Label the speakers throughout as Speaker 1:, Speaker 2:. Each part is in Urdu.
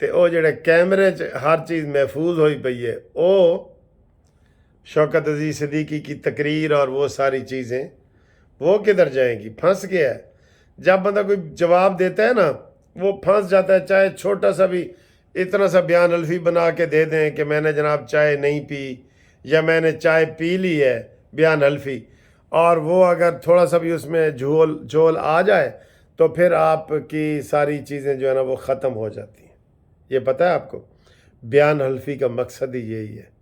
Speaker 1: تے او جڑے کیمرے چ ہر چیز محفوظ ہوئی پئی ہے، او شوکت عزیز صدیقی کی تقریر اور وہ ساری چیزیں وہ کدھر جائیں گی؟ پھنس گیا ہے۔ جب بندہ کوئی جواب دیتا ہے نا وہ پھنس جاتا ہے، چاہے چھوٹا سا بھی اتنا سا بیان الفی بنا کے دے دیں کہ میں نے جناب چائے نہیں پی یا میں نے چائے پی لی ہے، بیان الفی، اور وہ اگر تھوڑا سا بھی اس میں جھول آ جائے تو پھر آپ کی ساری چیزیں جو ہے نا وہ ختم ہو جاتی ہیں۔ یہ پتہ ہے آپ کو بیان حلفی کا مقصد ہی یہی ہے۔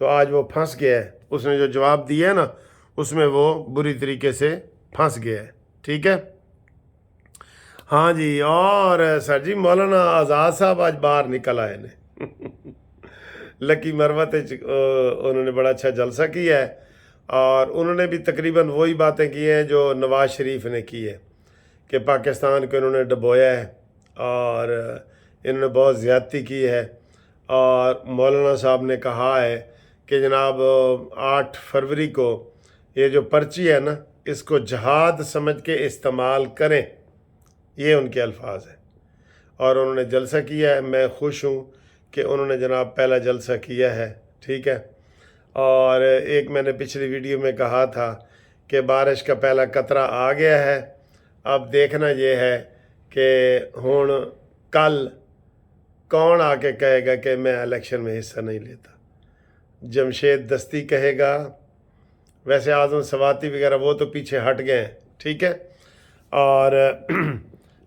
Speaker 1: تو آج وہ پھنس گیا ہے، اس نے جو جواب دیا ہے نا اس میں وہ بری طریقے سے پھنس گیا ہے، ٹھیک ہے۔ ہاں جی، اور سر جی مولانا آزاد صاحب آج باہر نکل آئے نے لکی مروت انہوں نے بڑا اچھا جلسہ کیا ہے، اور انہوں نے بھی تقریباً وہی باتیں کی ہیں جو نواز شریف نے کی ہے کہ پاکستان کو انہوں نے ڈبویا ہے اور انہوں نے بہت زیادتی کی ہے، اور مولانا صاحب نے کہا ہے کہ جناب 8 فروری کو یہ جو پرچی ہے نا اس کو جہاد سمجھ کے استعمال کریں، یہ ان کے الفاظ ہیں، اور انہوں نے جلسہ کیا ہے۔ میں خوش ہوں کہ انہوں نے جناب پہلا جلسہ کیا ہے، ٹھیک ہے۔ اور ایک میں نے پچھلی ویڈیو میں کہا تھا کہ بارش کا پہلا قطرہ آ گیا ہے، اب دیکھنا یہ ہے کہ ہن کل کون آ کے کہے گا کہ میں الیکشن میں حصہ نہیں لیتا۔ جمشید دستی کہے گا، ویسے اعظم سواتی وغیرہ وہ تو پیچھے ہٹ گئے ہیں، ٹھیک ہے۔ اور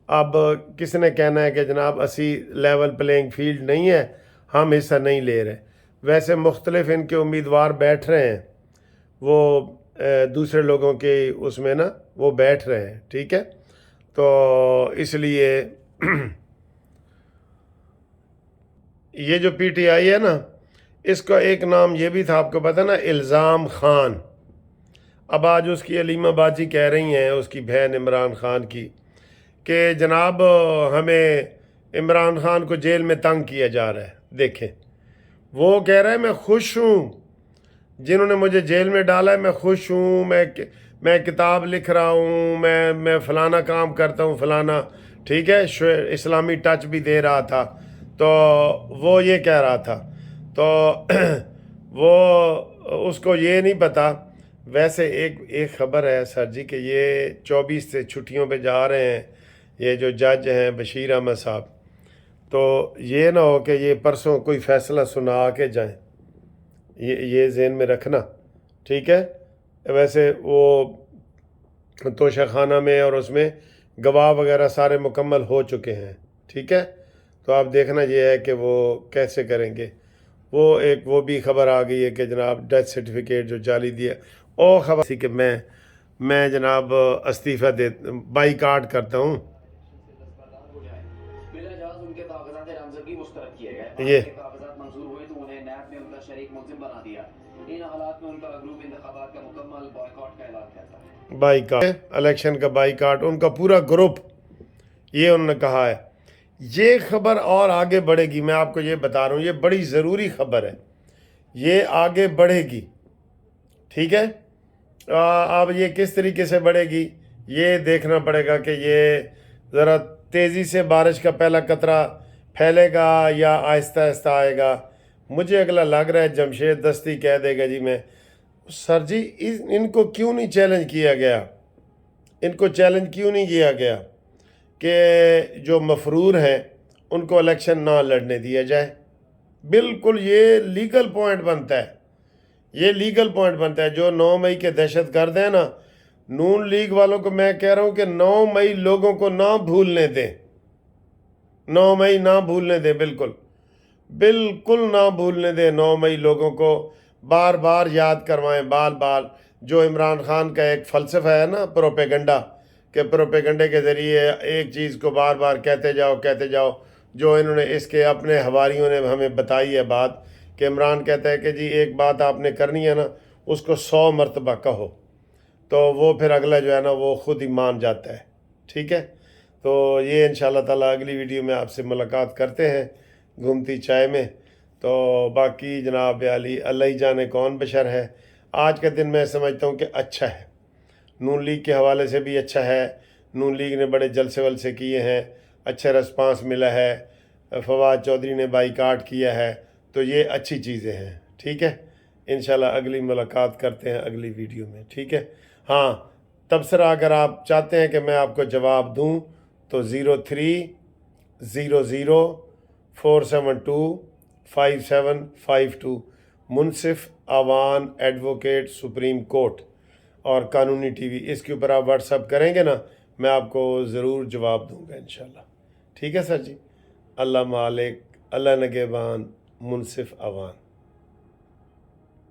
Speaker 1: اب کس نے کہنا ہے کہ جناب اسی لیول پلینگ فیلڈ نہیں ہے، ہم حصہ نہیں لے رہے۔ ویسے مختلف ان کے امیدوار بیٹھ رہے ہیں، وہ دوسرے لوگوں کے اس میں نا وہ بیٹھ رہے ہیں، ٹھیک ہے۔ تو اس لیے یہ جو پی ٹی آئی ہے نا اس کا ایک نام یہ بھی تھا، آپ کو پتہ نا، الزام خان۔ اب آج اس کی علیمہ باجی کہہ رہی ہیں، اس کی بہن عمران خان کی، کہ جناب ہمیں عمران خان کو جیل میں تنگ کیا جا رہا ہے۔ دیکھیں وہ کہہ رہا ہے میں خوش ہوں، جنہوں نے مجھے جیل میں ڈالا ہے میں خوش ہوں، میں کتاب لکھ رہا ہوں، میں فلانا کام کرتا ہوں فلانا، ٹھیک ہے، اسلامی ٹچ بھی دے رہا تھا۔ تو وہ یہ کہہ رہا تھا، تو وہ اس کو یہ نہیں پتا۔ ویسے ایک خبر ہے سر جی کہ یہ 24 سے چھٹیوں پہ جا رہے ہیں یہ جو جج ہیں بشیر احمد صاحب، تو یہ نہ ہو کہ یہ پرسوں کوئی فیصلہ سنا کے جائیں، یہ ذہن میں رکھنا، ٹھیک ہے۔ ویسے وہ توشہ خانہ میں اور اس میں گواہ وغیرہ سارے مکمل ہو چکے ہیں، ٹھیک ہے۔ تو آپ دیکھنا یہ ہے کہ وہ کیسے کریں گے۔ وہ بھی خبر آ گئی ہے کہ جناب ڈیتھ سرٹیفکیٹ جو جعلی دیا، اور خبر تھی کہ میں جناب استعفیٰ بائی کاٹ کرتا ہوں۔ یہ بائی کاٹ، الیکشن کا بائی کاٹ، ان کا پورا گروپ، یہ انہوں نے کہا ہے۔ یہ خبر اور آگے بڑھے گی، میں آپ کو یہ بتا رہا ہوں، یہ بڑی ضروری خبر ہے، یہ آگے بڑھے گی، ٹھیک ہے۔ اب یہ کس طریقے سے بڑھے گی یہ دیکھنا پڑے گا کہ یہ ذرا تیزی سے بارش کا پہلا قطرہ پھیلے گا یا آہستہ آہستہ آئے گا۔ مجھے اگلا لگ رہا ہے جمشید دستی کہہ دے گا جی میں سر جی ان کو کیوں نہیں چیلنج کیا گیا، ان کو چیلنج کیوں نہیں کیا گیا کہ جو مفرور ہیں ان کو الیکشن نہ لڑنے دیا جائے۔ بالکل یہ لیگل پوائنٹ بنتا ہے، یہ لیگل پوائنٹ بنتا ہے۔ جو 9 مئی کے دہشت گرد ہیں نا، نون لیگ والوں کو میں کہہ رہا ہوں کہ 9 مئی لوگوں کو نہ بھولنے دیں، 9 مئی نہ بھولنے دیں، بالکل نہ بھولنے دیں 9 مئی لوگوں کو، بار بار یاد کروائیں، بال بال۔ جو عمران خان کا ایک فلسفہ ہے نا پروپیگنڈا، کہ پروپیگنڈے کے ذریعے ایک چیز کو بار بار کہتے جاؤ، جو انہوں نے اس کے اپنے حواریوں نے ہمیں بتائی ہے بات، کہ عمران کہتا ہے کہ جی ایک بات آپ نے کرنی ہے نا اس کو 100 مرتبہ کہو، تو وہ پھر اگلا جو ہے نا وہ خود ہی مان جاتا ہے، ٹھیک ہے۔ تو یہ انشاءاللہ تعالیٰ اگلی ویڈیو میں آپ سے ملاقات کرتے ہیں گھومتی چائے میں۔ تو باقی جناب علی اللہ ہی جانے کون بشر ہے۔ آج کا دن میں سمجھتا ہوں کہ اچھا ہے، نون لیگ کے حوالے سے بھی اچھا ہے، نون لیگ نے بڑے جلسے ولسے کیے ہیں، اچھا رسپانس ملا ہے، فواد چودھری نے بائیکاٹ کیا ہے، تو یہ اچھی چیزیں ہیں، ٹھیک ہے۔ انشاءاللہ اگلی ملاقات کرتے ہیں اگلی ویڈیو میں، ٹھیک ہے۔ ہاں، تبصرہ اگر آپ چاہتے ہیں کہ میں آپ کو جواب دوں تو 0300472552 منصف آوان ایڈوکیٹ سپریم کورٹ اور قانونی ٹی وی، اس کے اوپر آپ واٹس اپ کریں گے نا، میں آپ کو ضرور جواب دوں گا انشاءاللہ، ٹھیک ہے سر جی۔ اللہ مالک، اللہ نگہبان، منصف آوان۔